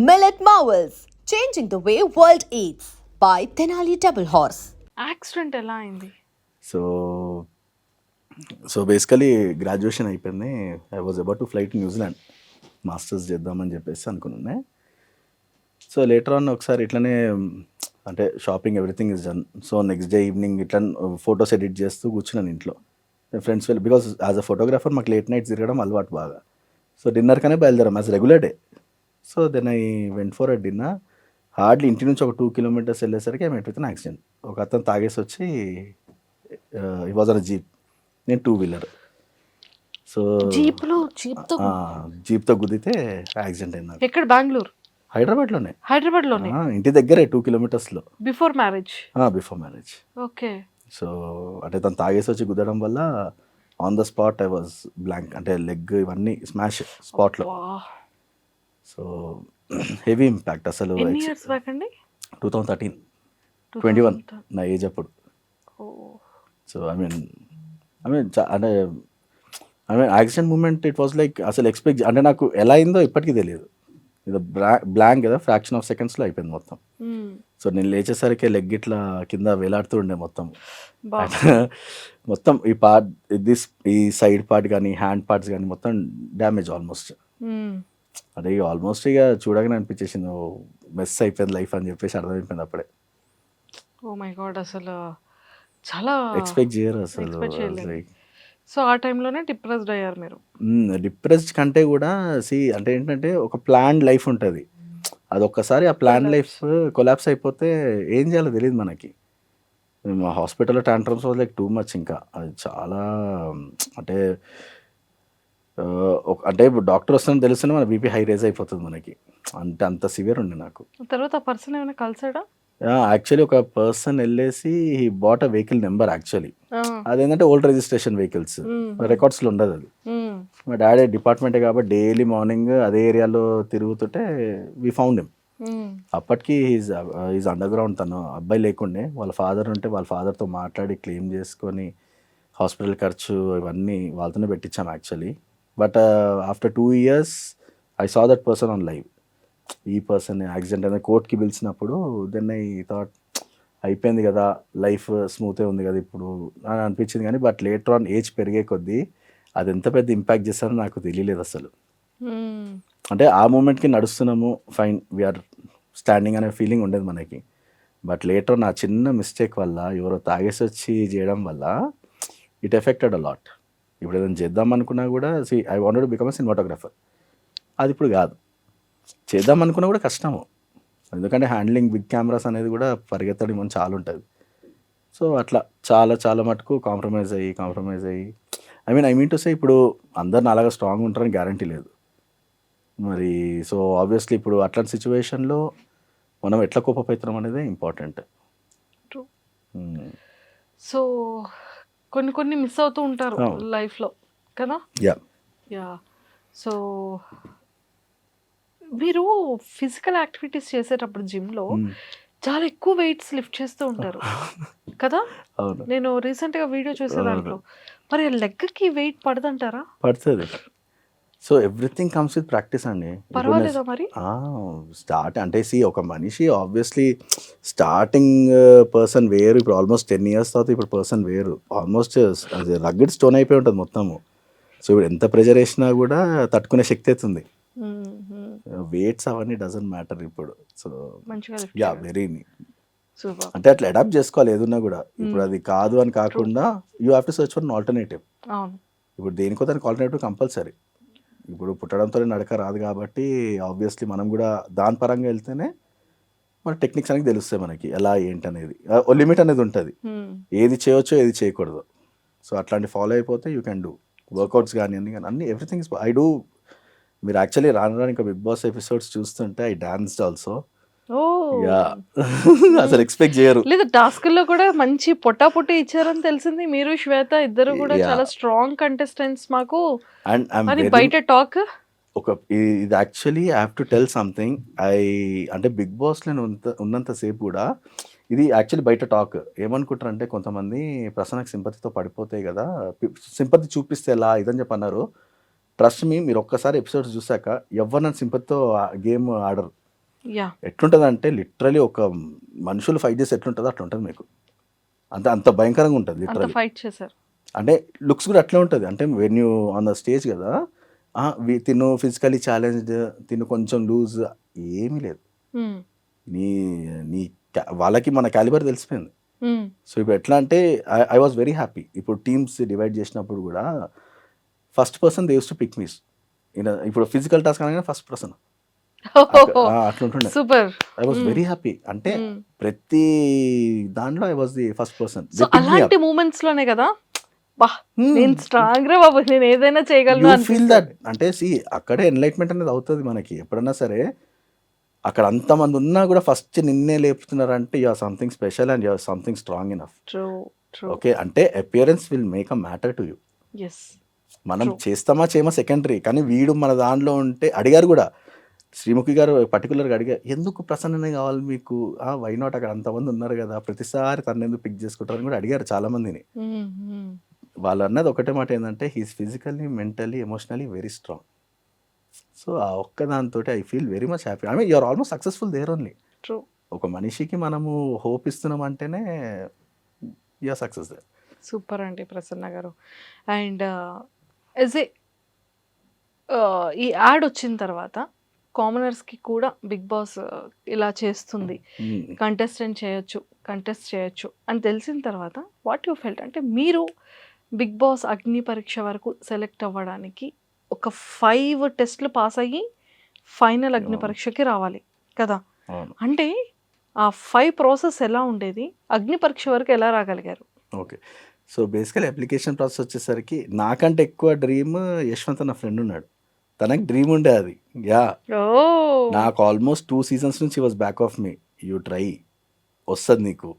Millet Marvels, changing the way world eats by Tenali Double Horse. Accident ఎలా అయింది? So so basically graduation అయిపోయింది. I was about to fly to New Zealand masters చేద్దామని చెప్పేసి అనుకున్నాను. So later on ఒకసారి ఇట్లనే అంటే shopping everything is done. So next day evening ఇట్లా ఫొటోస్ ఎడిట్ చేస్తూ కూర్చున్నాను ఇంట్లో. ఫ్రెండ్స్ వెళ్ళి బికాస్ యాజ్ అ ఫోటోగ్రాఫర్ మాకు లేట్ నైట్ తిరగడం అలవాటు బాగా. సో డిన్నర్కనే బయలుదేరాం as regular day. So then I went for a dinner. Hardly ఇంటి నుంచి ఒక 2 kilometers వెళ్ళేసరికి I met with an accident. ఒక అతను తాగేసి వచ్చి ఈ వాజ్ ఆన్ జీప్, నేను 2-wheeler. సో జీప్తో గుద్దితే యాక్సిడెంట్ అయింది నాకు. ఎక్కడ? బెంగళూరు? హైదరాబాద్లోనే. హైదరాబాద్లోనే? ఇంటి దగ్గరే 2 kilometers. Before marriage? Before marriage. Okay. So అంటే తను తాగేసి వచ్చి గుద్దడం వల్ల on the spot I was blank, అంటే లెగ్ ఇవన్నీ స్మాష్ స్పాట్లో. సో హెవీ ఇంపాక్ట్ అసలు. ఎన్ని ఇయర్స్ బ్యాక్ అండి? 2013, 21 నా ఏజ్ అప్పుడు. సో ఐ మీన్ అంటే accident moment it was like అసలు ఎక్స్పెక్ట్ అంటే నాకు ఎలా అయిందో ఇప్పటికీ తెలియదు. ఇది బ్లాంక్ కదా, ఫ్రాక్షన్ ఆఫ్ సెకండ్స్లో అయిపోయింది మొత్తం. సో నేను లేచేసరికి లెగ్ ఇట్లా కింద వేలాడుతూ ఉండే మొత్తం. మొత్తం ఈ పార్ట్ ఈ సైడ్ పార్ట్ కానీ హ్యాండ్ పార్ట్స్ కానీ మొత్తం డ్యామేజ్ ఆల్మోస్ట్. అంటే ఇక ఆల్మోస్ట్ ఇక చూడగానే అనిపించేసింది మెస్ అయిపోయింది లైఫ్ అని చెప్పేసి అర్థమైపోయింది అప్పుడే. ఓ మై గాడ్, అసలు చాలా ఎక్స్పెక్ట్ చేయరు అసలు. సో ఆ టైంలోనే డిప్రెస్డ్ అయ్యారు మీరు? డిప్రెస్డ్ కంటే కూడా అంటే ఏంటంటే ఒక ప్లాన్ లైఫ్ ఉంటుంది, అది ఒక్కసారి ఆ ప్లాన్ లైఫ్ కొలాప్స్ అయిపోతే ఏం చేయాలో తెలియదు మనకి. మా హాస్పిటల్లో tantrums was like too much. ఇంకా అది చాలా అంటే అంటే ఇప్పుడు డాక్టర్ వస్తుందని తెలుస్తూనే మన బీపీ హై రేజ్ అయిపోతుంది మనకి. అంటే అంత సివియర్ ఉండే నాకు. తర్వాత ఆ పర్సన్ ఏమైనా కలిసాడా? యాక్చువల్లీ ఒక పర్సన్ వెళ్ళేసి he bought a vehicle number. Actually అదేంటంటే ఓల్డ్ రిజిస్ట్రేషన్ వెహికల్స్, రికార్డ్స్లో ఉండదు అది. మా డాడీ డిపార్ట్మెంటే కాబట్టి డైలీ మార్నింగ్ అదే ఏరియాలో తిరుగుతుంటే వి ఫౌండ్ హిమ్. అప్పటికి ఈజ్ అండర్ గ్రౌండ్. తను అబ్బాయి లేకుండే, వాళ్ళ ఫాదర్ ఉంటే వాళ్ళ ఫాదర్తో మాట్లాడి క్లెయిమ్ చేసుకొని హాస్పిటల్ ఖర్చు ఇవన్నీ వాళ్ళతోనే పెట్టించాం actually. But after 2 years I saw that person on live. ఈ పర్సన్ యాక్సిడెంట్ అనేది కోర్ట్కి పిలిచినప్పుడు దెన్ ఐ థాట్ అయిపోయింది కదా, లైఫ్ స్మూతే ఉంది కదా ఇప్పుడు అని అనిపించింది. కానీ బట్ లేటర్ ఆన్ ఏజ్ పెరిగే కొద్దీ అది ఎంత పెద్ద ఇంపాక్ట్ చేస్తారో నాకు తెలియలేదు అసలు. అంటే ఆ మూమెంట్కి నడుస్తున్నాము ఫైన్, వీఆర్ స్టాండింగ్ అనే ఫీలింగ్ ఉండేది మనకి. బట్ లేటర్ నా చిన్న మిస్టేక్ వల్ల ఎవరో తాగేసి వచ్చి చేయడం వల్ల ఇట్ ఎఫెక్టెడ్ అ లాట్. ఇప్పుడు ఏదైనా చేద్దాం అనుకున్నా కూడా I wanted to become a cinematographer. అది ఇప్పుడు కాదు, చేద్దాం అనుకున్నా కూడా కష్టము. ఎందుకంటే హ్యాండ్లింగ్ బిగ్ కెమెరాస్ అనేది కూడా పరిగెత్తడం మనం చాలా ఉంటుంది. సో అట్లా చాలా చాలా మటుకు కాంప్రమైజ్ అయ్యి ఐ మీన్ టు సే ఇప్పుడు అందరిని అలాగా స్ట్రాంగ్ ఉంటారని గ్యారంటీ లేదు మరి. సో ఆబ్వియస్లీ ఇప్పుడు అట్లాంటి సిచ్యువేషన్లో మనం ఎట్లా కోపవుతాం అనేది ఇంపార్టెంట్. సో కొన్ని మిస్ అవుతూ ఉంటారు లైఫ్లో కదా. యా. సో మీరు ఫిజికల్ యాక్టివిటీస్ చేసేటప్పుడు జిమ్లో చాలా ఎక్కువ వెయిట్స్ లిఫ్ట్ చేస్తూ ఉంటారు కదా. నేను రీసెంట్గా వీడియో చూసే దాంట్లో మరి లెగ్కి వెయిట్ పడదంటారా? పడుతుంది. So everything comes with practice అండి. పర్వాలేదా మరి? స్టార్ట్ అంటే ఒక మనిషి ఆబ్వియస్లీ స్టార్టింగ్ పర్సన్ వేరు, ఇప్పుడు ఆల్మోస్ట్ 10 years తర్వాత ఇప్పుడు పర్సన్ వేరు. ఆల్మోస్ట్ అది రగ్గడ్ స్టోన్ అయిపోయి ఉంటుంది మొత్తము. సో ఇప్పుడు ఎంత ప్రెజర్ వేసినా కూడా తట్టుకునే శక్తి అవుతుంది. వెయిట్స్ అవన్నీ డజంట్ మ్యాటర్ ఇప్పుడు. సో యా వెరీ అంటే అట్లా అడాప్ట్ చేసుకోవాలి ఏదున్నా కూడా. ఇప్పుడు అది కాదు అని కాకుండా you have to search for an alternative. ఇప్పుడు దేనికో దానికి ఆల్టర్నేటివ్ కంపల్సరీ. ఇప్పుడు పుట్టడంతో నడక రాదు కాబట్టి ఆబ్వియస్లీ మనం కూడా దాని పరంగా వెళ్తేనే మన టెక్నిక్స్ అనేది తెలుస్తాయి మనకి ఎలా ఏంటి అనేది. ఓ లిమిట్ అనేది ఉంటుంది, ఏది చేయొచ్చో ఏది చేయకూడదు. సో అట్లాంటి ఫాలో అయిపోతే యూ కెన్ డూ వర్కౌట్స్ కానీ అన్ని ఎవ్రీథింగ్ ఇస్ ఐ డూ. మీరు యాక్చువల్లీ రాను ఇంకా బిగ్ బాస్ ఎపిసోడ్స్ చూస్తుంటే ఐ డాన్స్డ్ ఆల్సో. అసలు ఎక్స్పెక్ట్ చేయరు. లేదా టాస్క్లో కూడా మంచి పొట్టాపొట్టి ఇచ్చారని తెలిసింది. మీరు శ్వేత ఇద్దరు కూడా చాలా స్ట్రాంగ్ కంటెస్టెంట్స్ మాకు. అండ్ బయట టాక్ ఇది actually I have to tell something. అంటే బిగ్ బాస్లో ఉన్నంతసేపు కూడా ఇది యాక్చువల్లీ బయట టాక్. ఏమనుకుంటారు అంటే కొంతమంది ప్రసన్నకు సింపతితో పడిపోతాయి కదా, సింపతి చూపిస్తే ఎలా ఇదని చెప్పి అన్నారు. ట్రస్ట్ మీ, మీరు ఒక్కసారి ఎపిసోడ్స్ చూసాక ఎవరు నన్ను సింపతితో గేమ్ ఆడరు. యా ఎట్లుంటుంది అంటే లిటరలీ ఒక మనుషులు ఫైట్ చేసి ఎట్లుంటుందో అట్లా ఉంటుంది మీకు, అంత భయంకరంగా ఉంటుంది అంత లిటరలీ. ఫైట్ చేశారు. అంటే లుక్స్ కూడా అట్లే ఉంటుంది. అంటే when you on the stage కదా, తిను ఫిజికలీ ఛాలెంజ్డ్, తిను కొంచెం లూజ్, ఏమీ లేదు. నీ నీ వాళ్ళకి మన క్యాలిబర్ తెలిసిపోయింది. సో ఇప్పుడు ఎట్లా అంటే ఐ వాజ్ వెరీ హ్యాపీ. ఇప్పుడు టీమ్స్ డివైడ్ చేసినప్పుడు కూడా first person they use to pick me's. ఇప్పుడు ఫిజికల్ టాస్క్ అనగానే ఫస్ట్ పర్సన్ అట్లుంటుండే. Super. I was very happy. అంటే ప్రతి దాంట్లో I was the first person. So అలాంటి మూమెంట్స్ లోనే కదా బా నేను స్ట్రాంగ్ రా బాబు, నేను ఏదైనా చేయగలను అని ఫీల్ దట్. అంటే సి అక్కడే ఎన్లైట్మెంట్ అనేది అవుతుంది మనకి ఎప్పుడన్నా సరే. అక్కడ అంతమంది ఉన్నా కూడా ఫస్ట్ నిన్నే లేపుతున్నారంటే you are something special and you are something strong enough. Okay, అంటే appearance will make a matter to you. మనం చేస్తామా చేయమా సెకండరీ, కానీ వీడు మన దాంట్లో ఉంటే అడిగారు కూడా. శ్రీముఖి గారు పర్టికులర్గా అడిగారు, ఎందుకు ప్రసన్ననే కావాలి మీకు, వై నాట్, అక్కడ అంతమంది ఉన్నారు కదా, ప్రతిసారి తను ఎందుకు పిక్ చేసుకుంటారని కూడా అడిగారు చాలా మందిని. వాళ్ళు అన్నది ఒకటే మాట ఏంటంటే he's physically, mentally, emotionally very strong. So ఆ ఒక్క దాంతో I feel very much happy. I mean you're almost successful there only. ఒక మనిషికి మనము హోప్ ఇస్తున్నాం అంటేనే యూఆర్ సక్సెస్ దేర్. సూపర్ అండి ప్రసన్న గారు. అండ్ యాజ్ ఏ ఈ యాడ్ వచ్చిన తర్వాత కామనర్స్కి కూడా బిగ్ బాస్ ఇలా చేస్తుంది, కంటెస్ట్ చేయొచ్చు అని తెలిసిన తర్వాత వాట్ యూ ఫెల్ట్? అంటే మీరు బిగ్ బాస్ అగ్ని పరీక్ష వరకు సెలెక్ట్ అవ్వడానికి ఒక 5 టెస్ట్లు పాస్ అయ్యి ఫైనల్ అగ్ని పరీక్షకి రావాలి కదా. అంటే ఆ 5 ప్రాసెస్ ఎలా ఉండేది, అగ్ని పరీక్ష వరకు ఎలా రాగలిగారు? ఓకే, సో బేసికల్ అప్లికేషన్ ప్రాసెస్ వచ్చేసరికి నాకంటే ఎక్కువ డ్రీమ్ యశ్వంత్ అన్న ఫ్రెండ్ ఉన్నాడు, తనకి డ్రీమ్ ఉండే అది. యా, నాకు ఆల్మోస్ట్ 2 seasons నుంచి was back of me, you try వస్తుంది నీకు.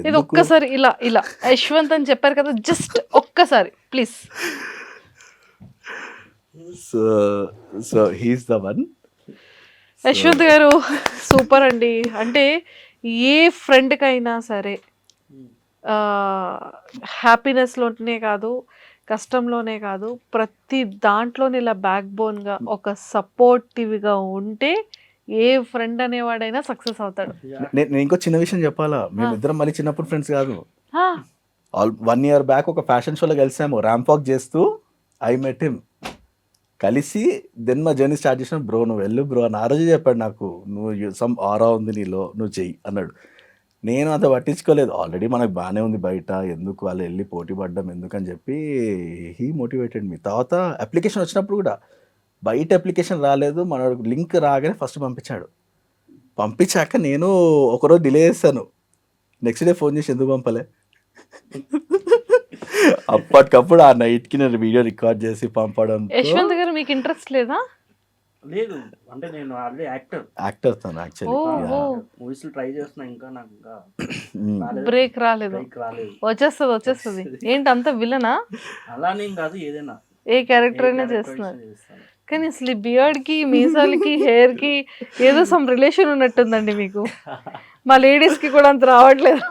ఇది ఒక్కసారి ఇలా ఇలా యశ్వంత్ అని చెప్పారు కదా, జస్ట్ ఒక్కసారి please. So he's the one. Yashwant గారు సూపర్ అండి. అంటే ఏ ఫ్రెండ్కైనా సరే హ్యాపీనెస్లోనే కాదు, కష్టంలోనే కాదు, ప్రతి దాంట్లోనే ఇలా బ్యాక్ బోన్గా ఒక సపోర్టివ్గా ఉంటే ఏ ఫ్రెండ్ అనేవాడైనా సక్సెస్ అవుతాడు. నేను ఇంకో చిన్న విషయం చెప్పాలా, మేమిద్దరం మళ్ళీ చిన్నప్పుడు ఫ్రెండ్స్ కాదు. 1 year బ్యాక్ ఒక ఫ్యాషన్ షోలో కలిసాము, ర్యాంప్ వాక్ చేస్తూ. ఐ మెట్ హిమ్, కలిసి దెన్ మా జర్నీ స్టార్ట్ చేసిన. బ్రో నువ్వు వెళ్ళు బ్రో అని ఆ రోజు చెప్పాడు నాకు, నువ్వు సమ్ ఆరా ఉంది నీలో, నువ్వు చెయ్యి అన్నాడు. నేను అంత పట్టించుకోలేదు, ఆల్రెడీ మనకు బాగానే ఉంది బయట, ఎందుకు వాళ్ళు వెళ్ళి పోటీ పడ్డం ఎందుకని చెప్పి హీ మోటివేటెడ్ మీ. తర్వాత అప్లికేషన్ వచ్చినప్పుడు కూడా బయట అప్లికేషన్ రాలేదు, మన లింక్ రాగానే ఫస్ట్ పంపించాడు. పంపించాక నేను ఒకరోజు డిలే చేస్తాను, నెక్స్ట్ డే ఫోన్ చేసి ఎందుకు పంపలే. అప్పటికప్పుడు ఆ నైట్కి నేను వీడియో రికార్డ్ చేసి పంపడం. యశ్వంత్ గారు మీకు ఇంట్రెస్ట్ లేదా? లేదు, అంటే నేను ఆల్రెడీ యాక్టర్ తను యాక్చువల్లీ మూవీస్ ట్రై చేస్తున్నా, ఇంకా నాకు ఇంకా బ్రేక్ రాలేదు. వచ్చేస్తుంది. ఏంటి అంత విలనా? అలానే కాదు, ఏదైనా ఏ క్యారెక్టర్ అయినా చేస్తున్నారు. కానీ అసలు బియర్డ్ కి, మీసాలకి, హెయిర్ కి ఏదో సమ్ రిలేషన్ ఉన్నట్టుందండి మీకు. మా లేడీస్ కి కూడా అంత రావట్లేదు.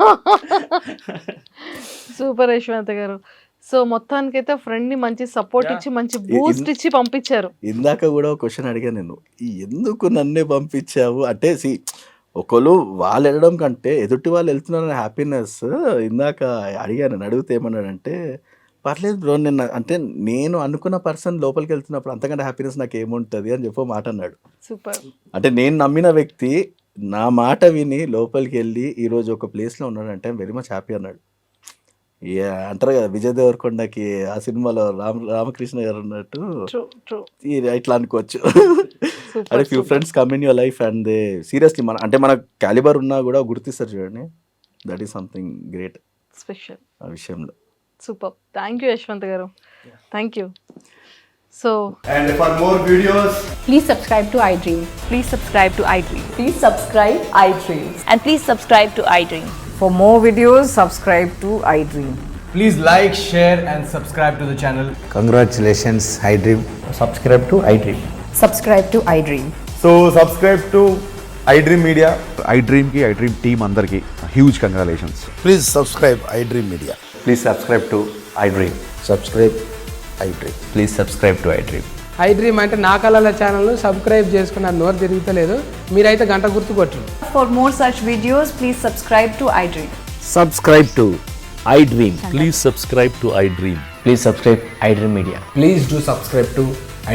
సూపర్ యశ్వంత్ గారు. సో మొత్తానికైతే ఫ్రెండ్ ని మంచి సపోర్ట్ ఇచ్చి, మంచి బూస్ట్ ఇచ్చి పంపించారు. ఇందాక కూడా ఒక క్వశ్చన్ అడిగా నేను, ఎందుకు నన్నే పంపించావు అంటే, ఒకళ్ళు వాళ్ళు వెళ్ళడం కంటే ఎదుటి వాళ్ళు వెళ్తున్నారని హ్యాపీనెస్. ఇందాక అడిగాను, అడిగితే ఏమన్నాడంటే, పర్లేదు బ్రో, నేను అనుకున్న పర్సన్ లోపలికి వెళ్తున్నప్పుడు అంతకంటే హ్యాపీనెస్ నాకు ఏముంటుంది అని చెప్పి మాట అన్నాడు. సూపర్. అంటే నేను నమ్మిన వ్యక్తి నా మాట విని లోపలికి వెళ్ళి ఈరోజు ఒక ప్లేస్లో ఉన్నాడంటే వెరీ మచ్ హ్యాపీ అన్నాడు. అంటారు కదా విజయ్ దేవరకొండకి ఆ సినిమాలో రామకృష్ణ గారు ఉన్నట్టు ఇట్లా అనుకోవచ్చు. అంటే few friends come in your life and they seriously మన క్యాలిబర్ ఉన్నా కూడా గుర్తిస్తారు చూడండి. That is something great, special ఆ విషయంలో. సూపర్. థ్యాంక్ యూ యశ్వంత్ గారు, thank you. So, and for more videos, please subscribe to iDream. Please subscribe to iDream. Please subscribe iDream. And please subscribe to iDream. For more videos, subscribe to iDream. please like, share and subscribe to the channel. Congratulations, iDream. Subscribe to iDream. Subscribe to iDream. So subscribe to iDream Media. iDream ki iDream team andarki huge congratulations. Please subscribe iDream Media. Please subscribe to iDream. Subscribe iDream. Please subscribe to iDream. I dream అంటే నా కళల ఛానల్ను subscribe చేసుకున్న నోరు తిరుగుతలేదు. మీరైతే గంట గుర్తు కొట్టండి. For more such videos, please subscribe to iDream. Subscribe to iDream. Please subscribe to iDream. Please subscribe iDream Media. Please do subscribe to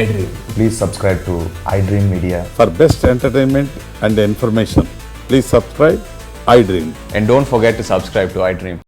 iDream. Please subscribe to iDream Media. For best entertainment and information, please subscribe iDream. And don't forget to subscribe to iDream.